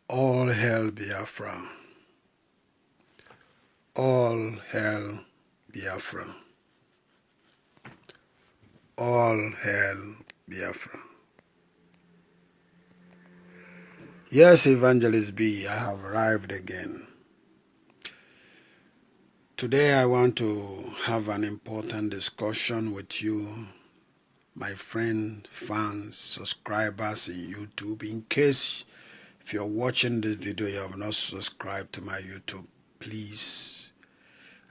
All hail Biafra. All hail Biafra. All hail Biafra. Yes, Evangelist B, I have arrived again. Today I want to have an important discussion with you, my friend, fans, subscribers in YouTube. In case if you're watching this video, you have not subscribed to my YouTube, please,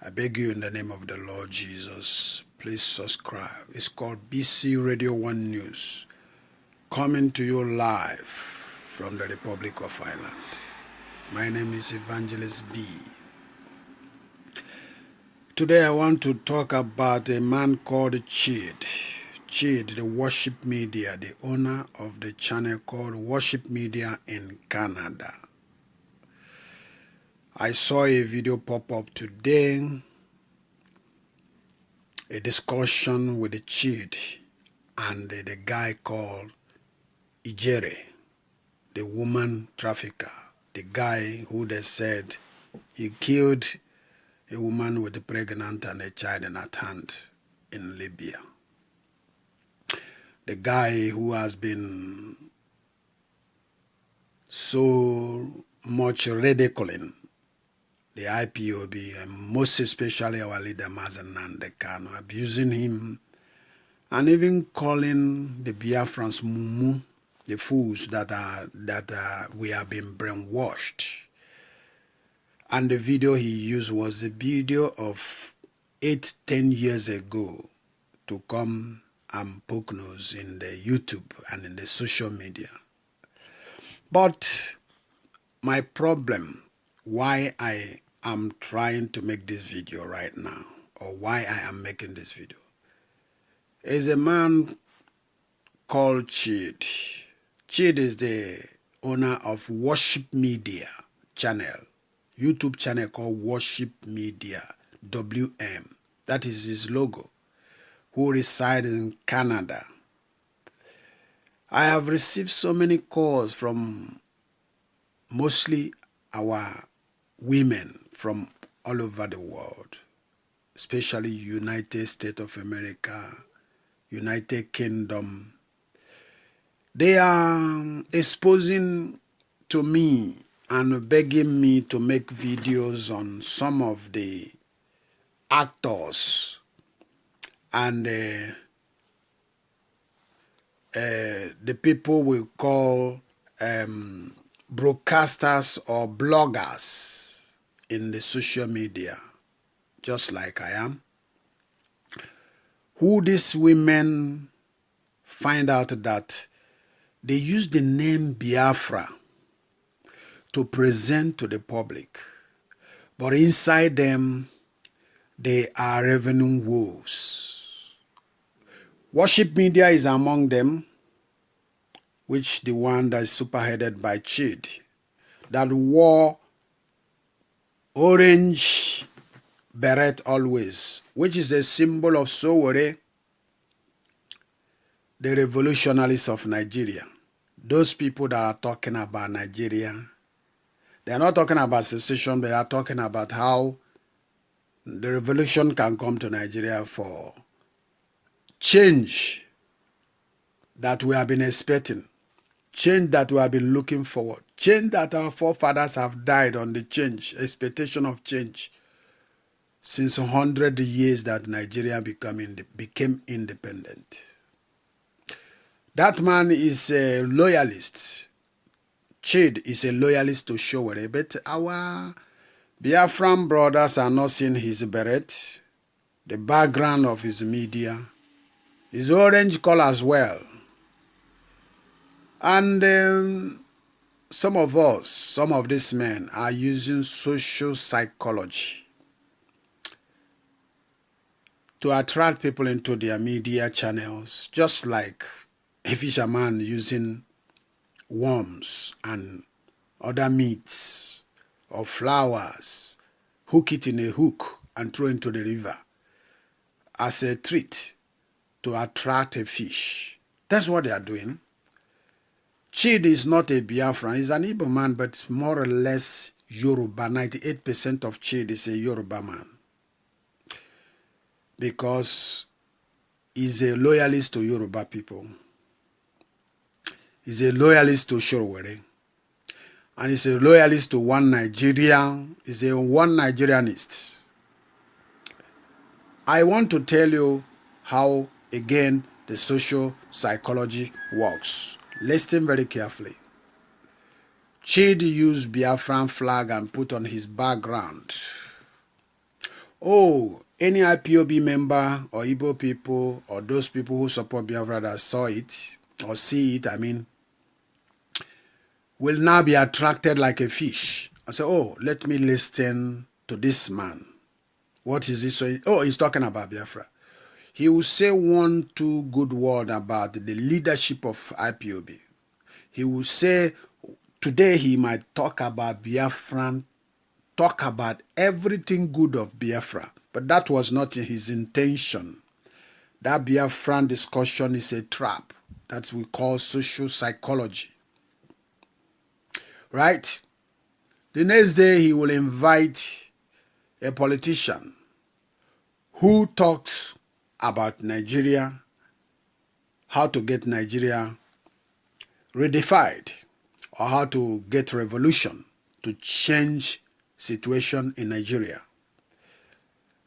I beg you in the name of the Lord Jesus, please subscribe. It's called BC Radio 1 News, coming to you live from the Republic of Ireland. My name is Evangelist B. Today I want to talk about a man called Chid. Chid, the worship media, the owner of the channel called Worship Media in Canada. I saw a video pop up today, a discussion with the Chid and the guy called Ijere, the woman trafficker, the guy who they said he killed a woman with a pregnant and a child in her hand in Libya. The guy who has been so much ridiculing the Ipob and most especially our leader Mazen Nandekano, abusing him and even calling the Biafrans mumu, the fools that we have been brainwashed. And the video he used was the video of 8-10 years ago to come and poke nose in the YouTube and in the social media. But my problem, why I am trying to make this video right now, or why I am making this video, is a man called Chid. Chid is the owner of Worship Media channel, YouTube channel called Worship Media, WM. That is his logo, who resides in Canada. I have received so many calls from mostly our women from all over the world, especially United States of America, United Kingdom. They are exposing to me and begging me to make videos on some of the actors and the people we call broadcasters or bloggers in the social media, just like I am, who these women find out that they use the name Biafra to present to the public, but inside them they are revenue wolves. Worship Media is among them, which the one that is superheaded by Chid, that wore orange beret always, which is a symbol of Sowore, the revolutionaries of Nigeria. Those people that are talking about Nigeria, they are not talking about secession, they are talking about how the revolution can come to Nigeria for change that we have been expecting, change that we have been looking forward, change that our forefathers have died on the change, expectation of change since 100 years that Nigeria became independent. That man is a loyalist. Chid is a loyalist to Sowore, but our Biafran brothers are not seeing his beret, the background of his media, his orange color as well. And some of these men are using social psychology to attract people into their media channels, just like a fisherman using worms and other meats or flowers, hook it in a hook and throw into the river as a treat to attract a fish. That's what they are doing. Chidi is not a Biafran. He's an Igbo man, but more or less Yoruba. 98% of Chidi is a Yoruba man. Because he's a loyalist to Yoruba people. He's a loyalist to Shorwere. And he's a loyalist to one Nigeria. He's a one Nigerianist. I want to tell you how, again, the social psychology works. Listen very carefully. Chidi used Biafran flag and put on his background. Oh, any IPOB member or Igbo people or those people who support Biafra that saw it or see it, will now be attracted like a fish. I say, oh, let me listen to this man. What is he saying? Oh, he's talking about Biafra. He will say 1-2 good words about the leadership of IPOB. He will say, today he might talk about Biafran, talk about everything good of Biafra. But that was not his intention. That Biafran discussion is a trap. That's what we call social psychology. Right? The next day he will invite a politician who talks about Nigeria, how to get Nigeria redefined, or how to get revolution to change situation in Nigeria.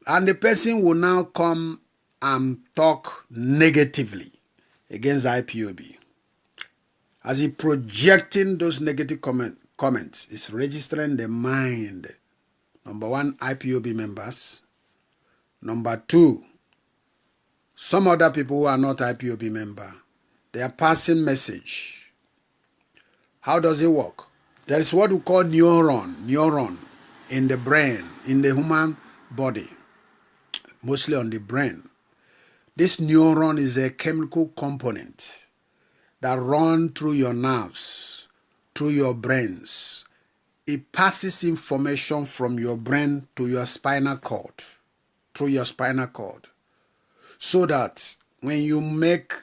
And the person will now come and talk negatively against IPOB. As he projecting those negative comments, is registering the mind. Number one, IPOB members. Number two, some other people who are not IPOB member. They are passing message. How does it work? There is what we call neuron in the brain, in the human body, mostly on the brain. This neuron is a chemical component that runs through your nerves, through your brains. It passes information from your brain to your spinal cord, through your spinal cord, so that when you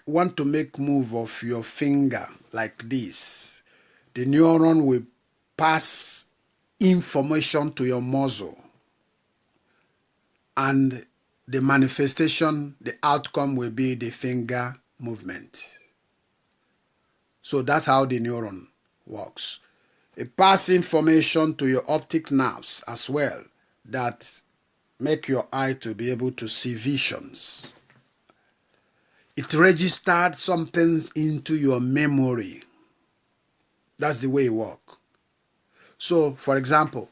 want to make move of your finger like this, the neuron will pass information to your muscle, and the manifestation, the outcome will be the finger movement. So that's how the neuron works. It passes information to your optic nerves as well that make your eye to be able to see visions. It registered something into your memory. That's the way it works. So, for example,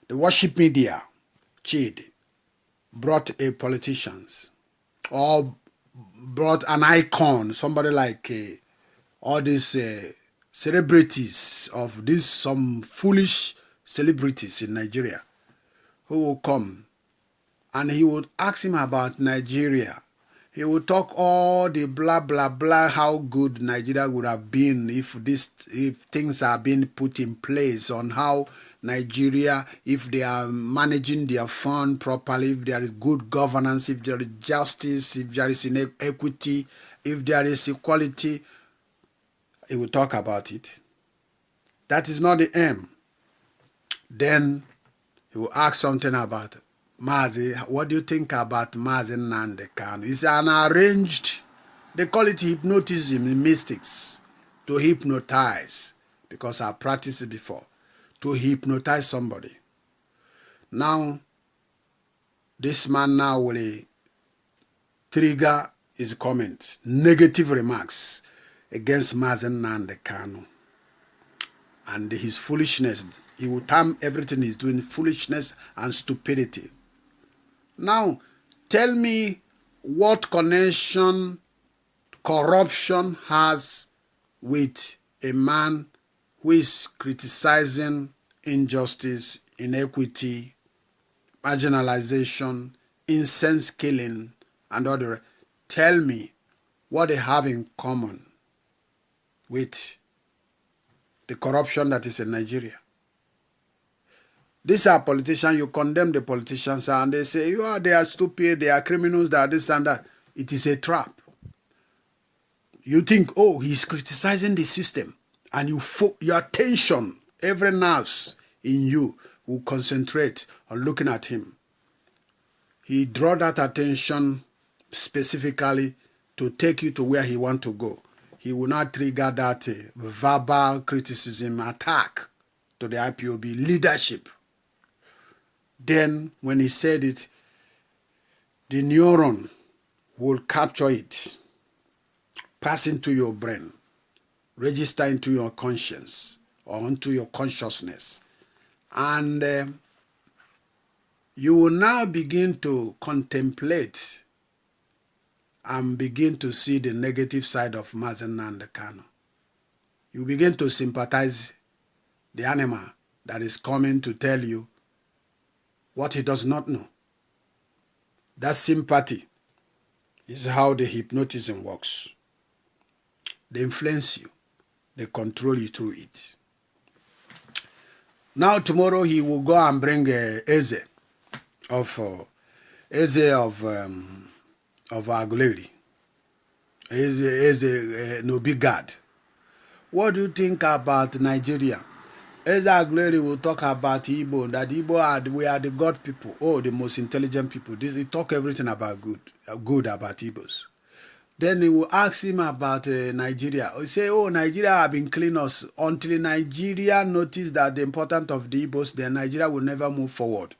the worship media, Chidi, brought a politician or brought an icon, somebody like all these celebrities of these some foolish celebrities in Nigeria who will come and he would ask him about Nigeria. He would talk all the blah blah blah how good Nigeria would have been if things are being put in place, on how Nigeria, if they are managing their fund properly, if there is good governance, if there is justice, if there is equity, if there is equality. He will talk about it. That is not the aim. Then he will ask something about Mazi. What do you think about Mazi Nnamdi Kanu? It's an arranged, they call it hypnotism in mystics, to hypnotize, because I practiced it before, to hypnotize somebody. Now, this man now will trigger his comments, negative remarks against Mazi Nnamdi Kanu and his foolishness. He will term everything he's doing foolishness and stupidity. Now, tell me what connection corruption has with a man who is criticizing injustice, inequity, marginalization, incense killing, and other. Tell me what they have in common with the corruption that is in Nigeria. These are politicians, you condemn the politicians and they say, they are stupid, they are criminals, they are this and that. It is a trap. You think, oh, he's criticizing the system. and your attention, every nerve in you will concentrate on looking at him. He draw that attention specifically to take you to where he want to go. He will not trigger that verbal criticism attack to the IPOB leadership. Then when he said it, the neuron will capture it, pass into your brain, register into your conscience or into your consciousness. And you will now begin to contemplate and begin to see the negative side of Mazen Nnamdi Kanu. You begin to sympathize the animal that is coming to tell you what he does not know. That sympathy is how the hypnotism works. They influence you. They control you through it. Now tomorrow he will go and bring Eze of Aguleri. Eze no big God. What do you think about Nigeria? Eze Aguleri will talk about Igbo, that Igbo we are the God people. Oh, the most intelligent people. He talk everything about good about Igbos. Then he will ask him about Nigeria. He say, oh, Nigeria have been clean us. Until Nigeria notice that the importance of the Igbos, then Nigeria will never move forward.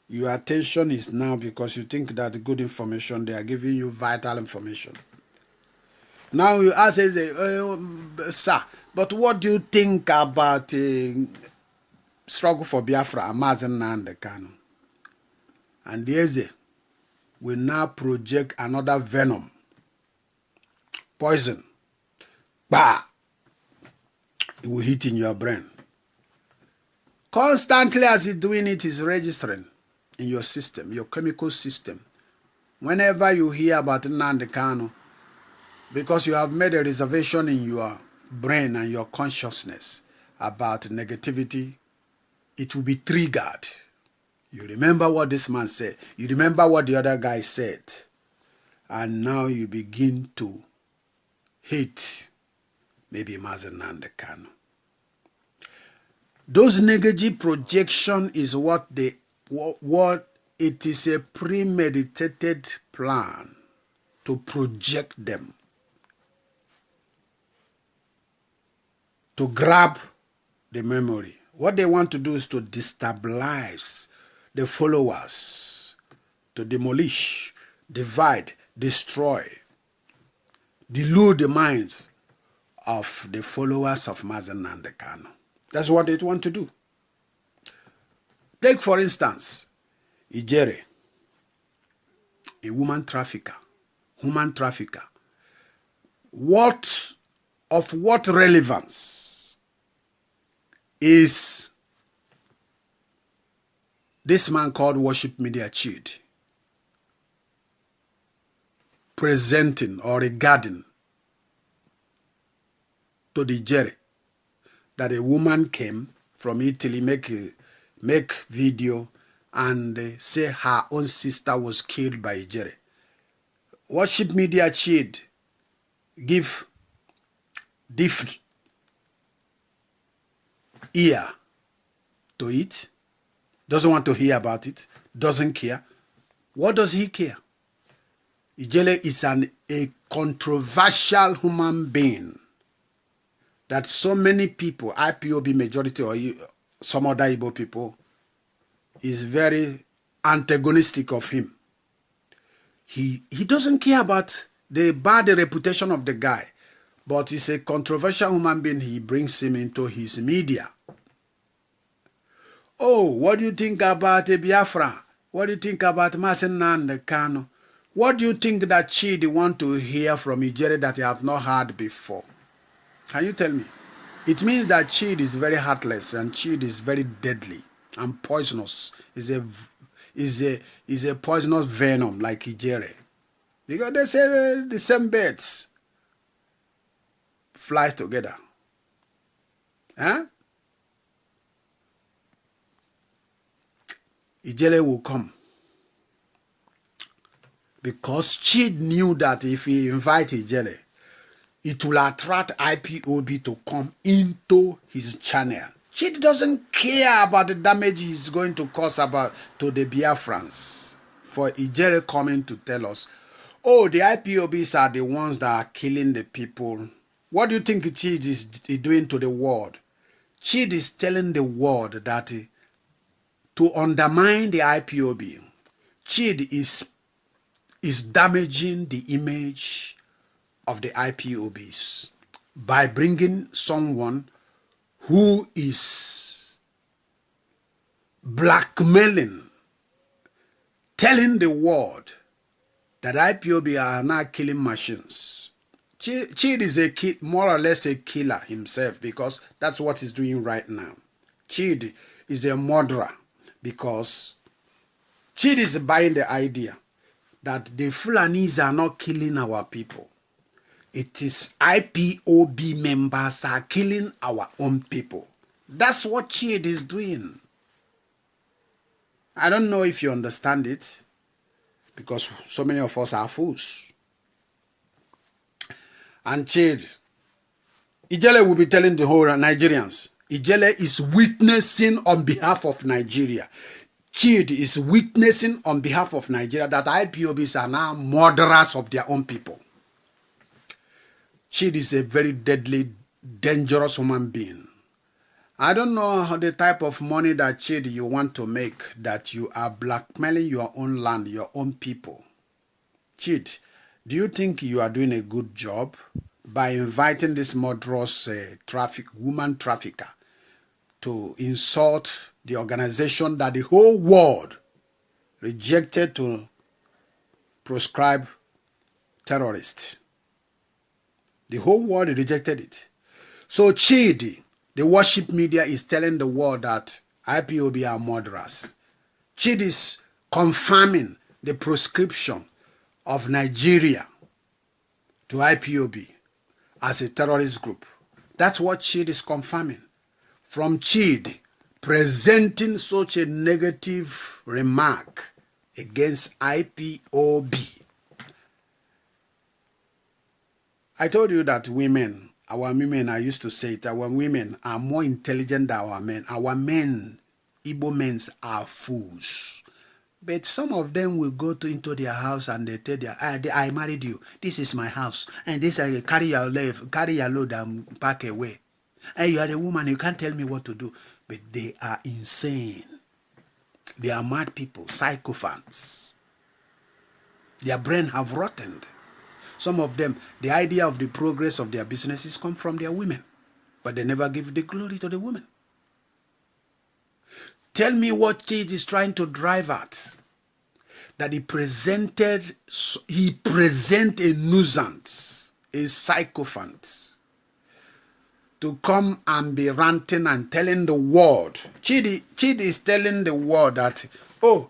Your attention is now because you think that the good information, they are giving you vital information. Now you ask, sir, but what do you think about struggle for Biafra and Mazen Nnamdi Kanu? And the Eze will now project another venom, poison. Bah! It will hit in your brain. Constantly as he's doing it, is registering in your system, your chemical system. Whenever you hear about Nnamdi Kanu, because you have made a reservation in your brain and your consciousness about negativity, it will be triggered. You remember what this man said. You remember what the other guy said. And now you begin to hate maybe Mazen Nnamdi Kanu. Those negative projection is what it is a premeditated plan to project them, to grab the memory. What they want to do is to destabilize the followers, to demolish, divide, destroy, delude the minds of the followers of Mazen Nnamdi Kanu. That's what they want to do. Take, for instance, Ijere, a woman trafficker, human trafficker. Of what relevance is this man called Worship Media Chief presenting or regarding to the jury that a woman came from Italy, make video and say her own sister was killed by Ijere? Worship Media Chief give different ear to it, doesn't want to hear about it, doesn't care. What does he care? Ijele is a controversial human being that so many people, IPOB majority or some other Igbo people, is very antagonistic of him. He doesn't care about the bad reputation of the guy, but he's a controversial human being. He brings him into his media. Oh, what do you think about Biafra? What do you think about Mazen Nnamdi Kanu? What do you think that Chidi want to hear from Ijere that you have not heard before? Can you tell me? It means that Chidi is very heartless and Chidi is very deadly and poisonous. Is a poisonous venom like Ijere. Because they say the same birds fly together. Huh? Ijele will come. Because Chid knew that if he invite Ijele, it will attract IPOB to come into his channel. Chidi doesn't care about the damage he's going to cause to the Biafrans. For Ijere coming to tell us, oh, the IPOBs are the ones that are killing the people. What do you think Chidi is doing to the world? Chidi is telling the world that to undermine the IPOB, Chidi is damaging the image of the IPOBs by bringing someone who is blackmailing, telling the world that IPOB are now killing machines. Chidi is more or less a killer himself, because that's what he's doing right now. Chidi is a murderer, because Chidi is buying the idea that the Fulanis are not killing our people. It is IPOB members are killing our own people. That's what Chidi is doing. I don't know if you understand it, because so many of us are fools. And Chidi, Ijele will be telling the whole Nigerians, Ijele is witnessing on behalf of Nigeria. Chidi is witnessing on behalf of Nigeria that IPOBs are now murderers of their own people. Chidi is a very deadly, dangerous human being. I don't know the type of money that Chidi you want to make, that you are blackmailing your own land, your own people. Chidi, do you think you are doing a good job by inviting this murderous woman trafficker to insult the organization that the whole world rejected to proscribe terrorists? The whole world rejected it. So Chidi, the worship media, is telling the world that IPOB are murderers. Chidi is confirming the proscription of Nigeria to IPOB as a terrorist group. That's what Chidi is confirming. From Chidi presenting such a negative remark against IPOB. I told you that our women, I used to say it, our women are more intelligent than our men. Our men, Igbo men, are fools. But some of them will go into their house and they tell I married you. This is my house. And this I carry your load and pack away. And you are a woman, you can't tell me what to do. But they are insane. They are mad people, psychopaths. Their brain have rotted. Some of them, the idea of the progress of their businesses come from their women. But they never give the glory to the women. Tell me what Chidi is trying to drive at. That he present a nuisance, a psychopath, to come and be ranting and telling the world. Chidi is telling the world that, oh,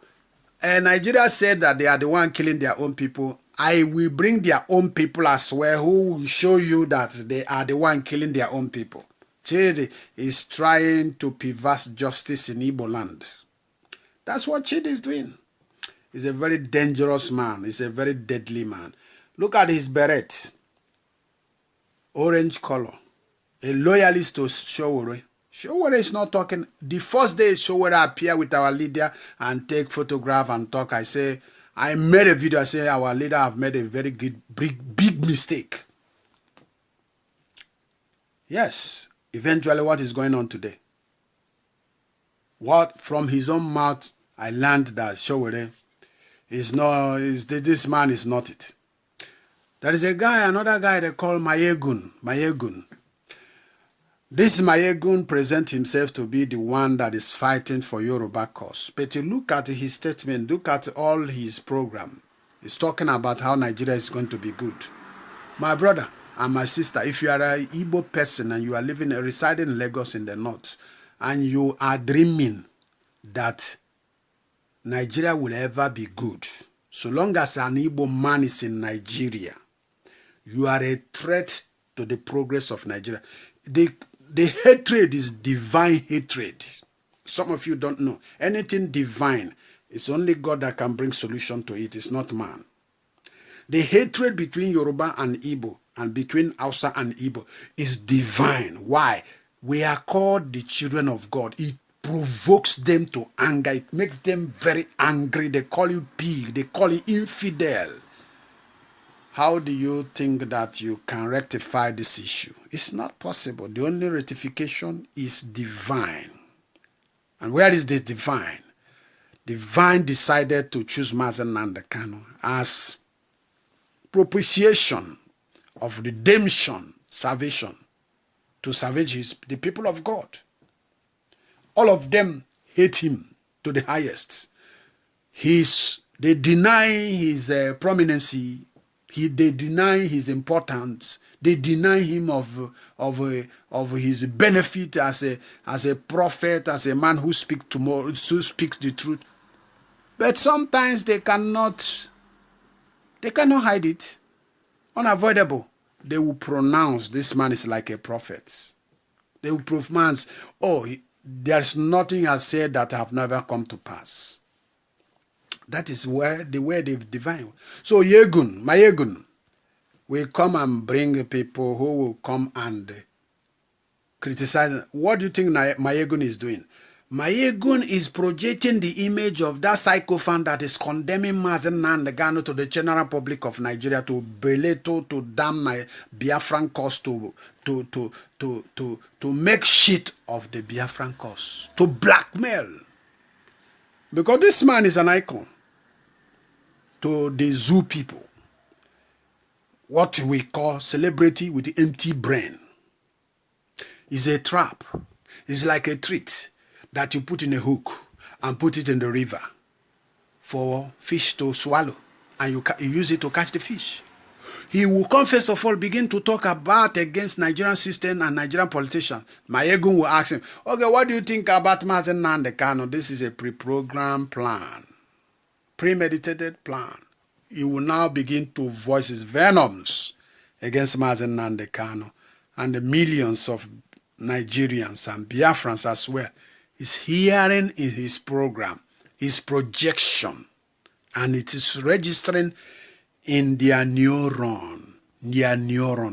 Nigeria said that they are the one killing their own people. I will bring their own people as well, who will show you that they are the one killing their own people. Chidi is trying to perverse justice in Igbo land. That's what Chidi is doing. He's a very dangerous man. He's a very deadly man. Look at his beret. Orange color. A loyalist to Showore. Showore is not talking. The first day Showore appear with our leader and take photograph and talk, I made a video, I say our leader have made a very big mistake. Yes, eventually what is going on today? What from his own mouth I learned that Showore this man is not it. There is another guy they call Mayegun. This Mayegun presents himself to be the one that is fighting for Yoruba cause. But you look at his statement, look at all his program. He's talking about how Nigeria is going to be good. My brother and my sister, if you are an Igbo person and you are residing in Lagos in the north, and you are dreaming that Nigeria will ever be good, so long as an Igbo man is in Nigeria, you are a threat to the progress of Nigeria. The hatred is divine hatred. Some of you don't know. Anything divine, it's only God that can bring solution to it. It's not man. The hatred between Yoruba and Igbo and between Hausa and Igbo is divine. Why? We are called the children of God. It provokes them to anger. It makes them very angry. They call you pig. They call you infidel. How do you think that you can rectify this issue? It's not possible. The only rectification is divine. And where is the divine? Divine decided to choose Mazen Nnamdi Kanu as propitiation of redemption, salvation, to salvage the people of God. All of them hate him to the highest. They deny his prominency. They deny his importance. They deny him of his benefit as a prophet, as a man who speaks the truth. But sometimes they cannot hide it. Unavoidable. They will pronounce this man is like a prophet. They will pronounce, oh, there's nothing I said that have never come to pass. That is the way they've divined. So my Yegun, will come and bring people who will come and criticize. What do you think Mayegun is doing? Mayegun is projecting the image of that sycophant that is condemning Mazen Nnamdi Kanu to the general public of Nigeria to belittle, to damn my Biafran cause, to make shit of the Biafran cause, to blackmail. Because this man is an icon to the zoo people. What we call celebrity with the empty brain is a trap. It's like a treat that you put in a hook and put it in the river for fish to swallow, and you use it to catch the fish. He will come first of all begin to talk about against Nigerian system and Nigerian politicians. Mayegun will ask him, okay, what do you think about Mazen Nnamdi Kanu? This is a pre-programmed plan, premeditated plan. He will now begin to voice his venoms against Mazen Nnamdi Kanu and the millions of Nigerians and Biafrans as well. Is hearing in his program, his projection, and it is registering in their neuron.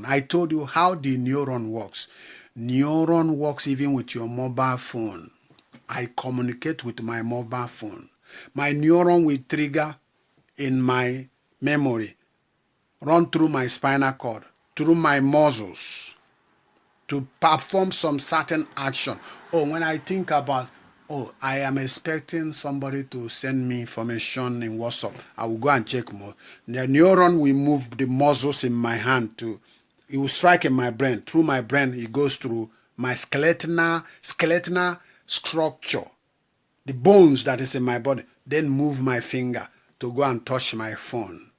I told you how the neuron works. Neuron works even with your mobile phone. I communicate with my mobile phone. My neuron will trigger in my memory, run through my spinal cord, through my muscles, to perform some certain action. Oh, when I think about, oh, I am expecting somebody to send me information in WhatsApp, I will go and check more. The neuron will move the muscles in my hand it will strike in my brain. Through my brain, it goes through my skeletal structure, the bones that is in my body, then move my finger to go and touch my phone.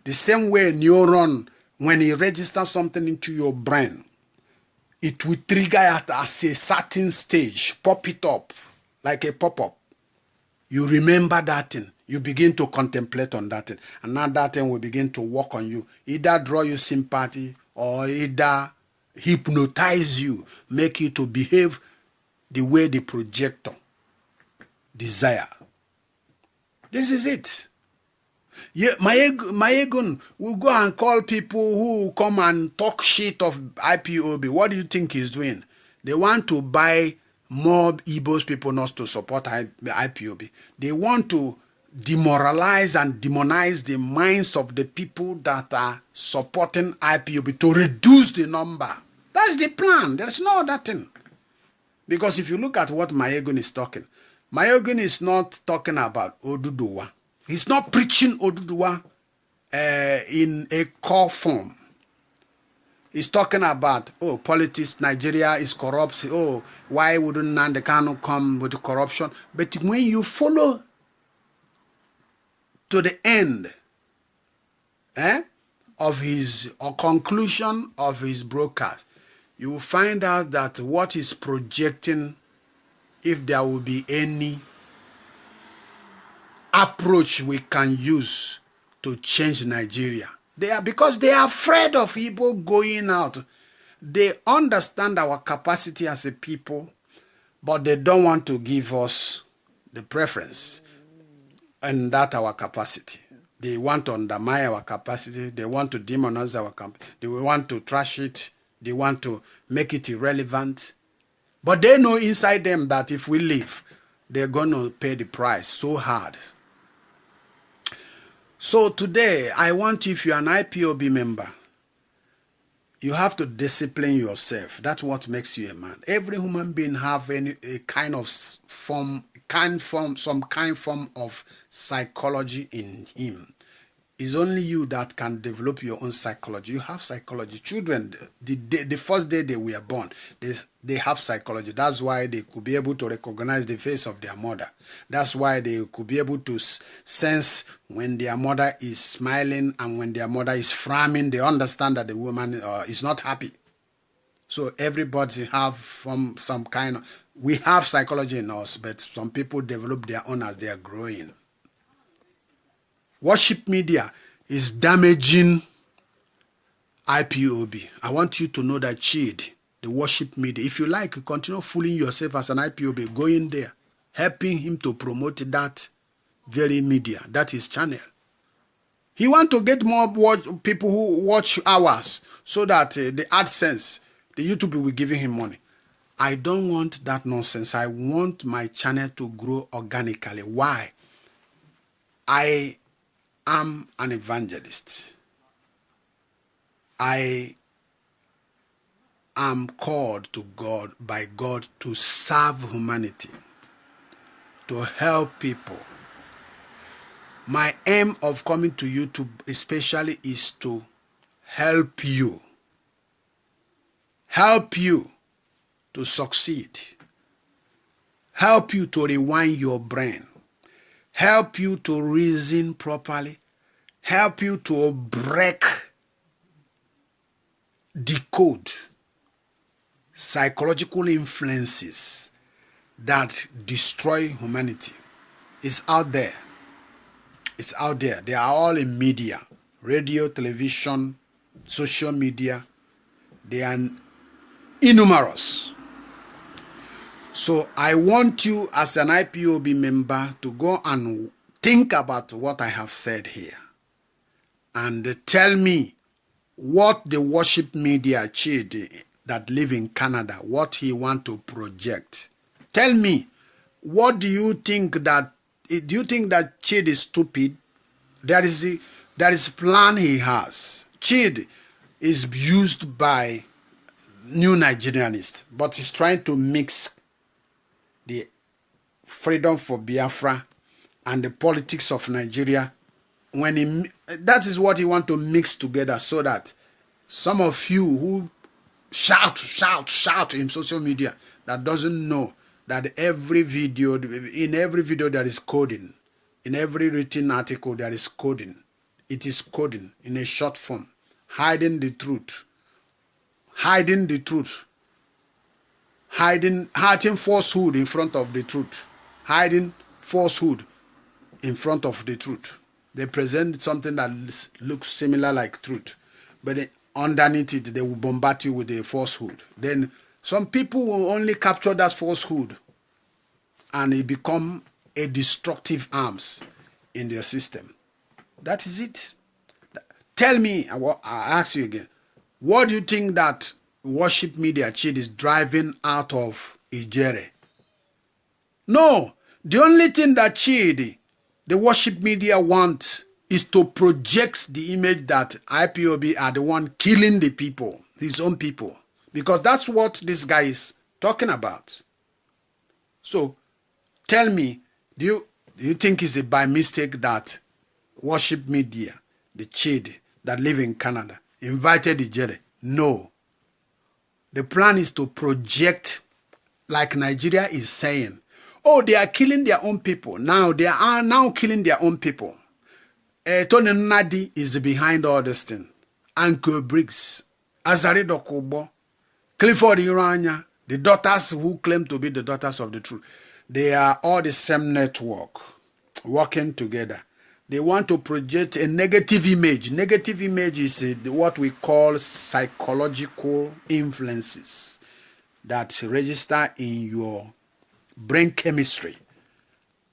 The same way neuron, when it registers something into your brain, it will trigger at a certain stage, pop it up, like a pop-up. You remember that thing. You begin to contemplate on that thing. And now that thing will begin to work on you. Either draw you sympathy or either hypnotize you, make you to behave the way the projector desire. This is it. Yeah, Mayegun will go and call people who come and talk shit of IPOB. What do you think he's doing? They want to buy more Igbo's people not to support IPOB. They want to demoralize and demonize the minds of the people that are supporting IPOB to reduce the number. That's the plan. There's no other thing. Because if you look at what Mayegun is talking, Mayegun is not talking about Oduduwa. He's not preaching Oduduwa in a core form. He's talking about, oh, politics, Nigeria is corrupt. Oh, why wouldn't Nnamdi Kanu come with corruption? But when you follow to the end of his conclusion of his broadcast, you will find out that what he's projecting, if there will be any approach we can use to change Nigeria. Because they are afraid of Igbo going out. They understand our capacity as a people, but they don't want to give us the preference and that our capacity. They want to undermine our capacity. They want to demonize our company. They want to trash it. They want to make it irrelevant. But they know inside them that if we leave, they're going to pay the price so hard. So today, I want, if you're an IPOB member, you have to discipline yourself. That's what makes you a man. Every human being have some kind form of psychology in him. It's only you that can develop your own psychology. You have psychology. Children, the first day they were born, they have psychology. That's why they could be able to recognize the face of their mother. That's why they could be able to sense when their mother is smiling and when their mother is frowning. They understand that the woman is not happy. So everybody have some kind of... We have psychology in us, but some people develop their own as they are growing. Worship media is damaging IPOB. I want you to know that Chid, the worship media, if you like, you continue fooling yourself as an IPOB, go in there, helping him to promote that very media, that is channel. He want to get more people who watch hours so that the AdSense, the YouTube will be giving him money. I don't want that nonsense. I want my channel to grow organically. Why? I am an evangelist. I am called to God by God to serve humanity, to help people. My aim of coming to YouTube especially is to help you to succeed, help you to rewind your brain, help you to reason properly, help you to break, decode psychological influences that destroy humanity. It's out there. It's out there. They are all in media, radio, television, social media. They are innumerous. So I want you as an IPOB member to go and think about what I have said here and tell me what the worship media Chid that live in Canada, what he want to project. Tell me, what do you think that Chid is stupid? There is plan he has. Chid is used by new Nigerianists, but he's trying to mix the freedom for Biafra and the politics of Nigeria. That is what he want to mix together, so that some of you who shout in social media that doesn't know that in every video there is coding. In every written article there is coding. It is coding in a short form, hiding the truth, hiding falsehood in front of the truth, hiding falsehood in front of the truth. They present something that looks similar like truth, but underneath it, they will bombard you with a falsehood. Then some people will only capture that falsehood and it become a destructive arms in their system. That is it. Tell me, I ask you again, what do you think that worship media Chid is driving out of Ijere? No, the only thing that Chid, the worship media want, is to project the image that IPOB are the one killing the people, his own people. Because that's what this guy is talking about. So, tell me, do you think it's by mistake that worship media, the Chid that live in Canada, invited Ijere? No. The plan is to project, like Nigeria is saying, oh, they are killing their own people. Now, they are now killing their own people. Tony Nadi is behind all this thing. Anko Briggs, Azari Dokubo, Clifford Iranya, the daughters who claim to be the daughters of the truth. They are all the same network, working together. They want to project a negative image. Negative image is what we call psychological influences that register in your brain chemistry.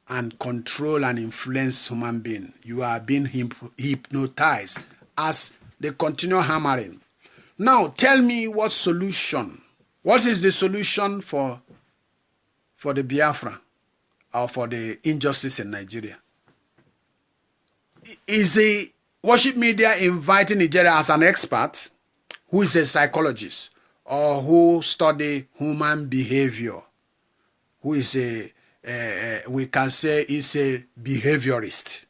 and control and influence human being. You are being hypnotized as they continue hammering. Now, tell me what solution. What is the solution for the Biafra or for the injustice in Nigeria? Is the worship media inviting Nigeria as an expert who is a psychologist or who study human behavior, who is we can say is a behaviorist,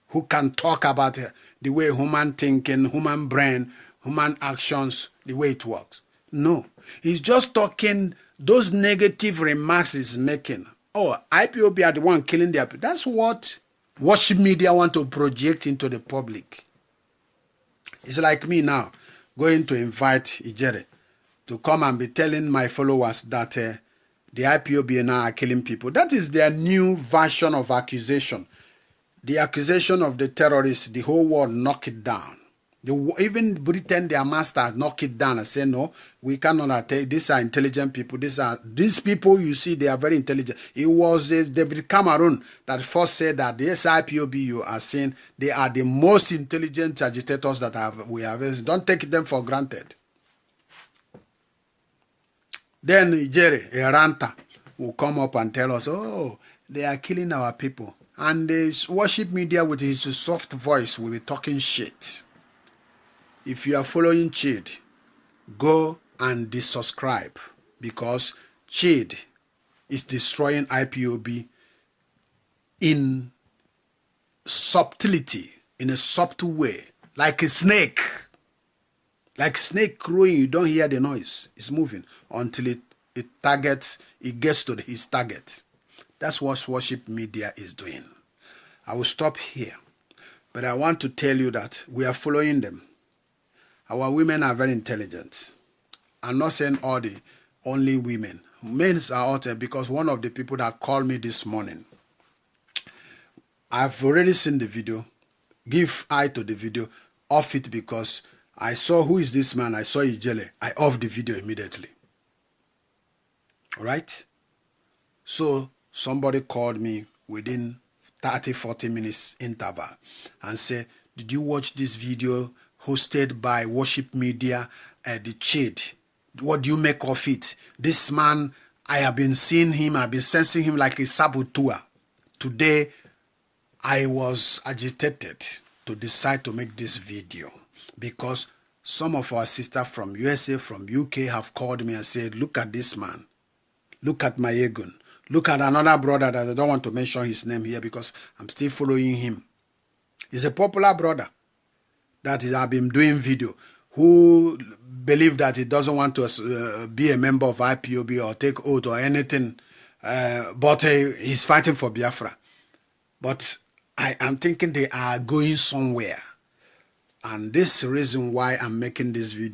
who can talk about the way human thinking, human brain, human actions, the way it works? No, he's just talking those negative remarks he's making. Oh, IPOB are the one killing their people. That's what worship media want to project into the public. It's like me now going to invite Ijere to come and be telling my followers that the IPOB now are killing people. That is their new version of accusation. The accusation of the terrorists, the whole world knock it down. Even Britain, their master, knock it down and say, no, we cannot attack. These are intelligent people. These people you see, they are very intelligent. It was David Cameron that first said that the IPOB you are seeing, they are the most intelligent agitators that we have. Don't take them for granted. Then Jerry, a ranter, will come up and tell us, oh, they are killing our people. And the worship media with his soft voice will be talking shit. If you are following Chid, go and desubscribe, because Chid is destroying IPOB in subtlety, in a subtle way, like a snake. Like snake crowing, you don't hear the noise. It's moving until it gets to his target. That's what worship media is doing. I will stop here, but I want to tell you that we are following them. Our women are very intelligent. I'm not saying only women. Men are out there, because one of the people that called me this morning, I've already seen the video. Give eye to the video. Off it, because I saw who is this man. I saw Ijele. I off the video immediately. All right? So somebody called me within 30-40 minutes interval and said, did you watch this video hosted by worship media, the Chid? What do you make of it? This man, I have been seeing him, I've been sensing him like a saboteur. Today, I was agitated to decide to make this video, because some of our sisters from USA, from UK have called me and said, look at this man. Look at my Egun. Look at another brother that I don't want to mention his name here because I'm still following him. He's a popular brother that have been doing video, who believe that he doesn't want to be a member of IPOB or take oath or anything, but he's fighting for Biafra. But I am thinking they are going somewhere, and this is the reason why I'm making this video.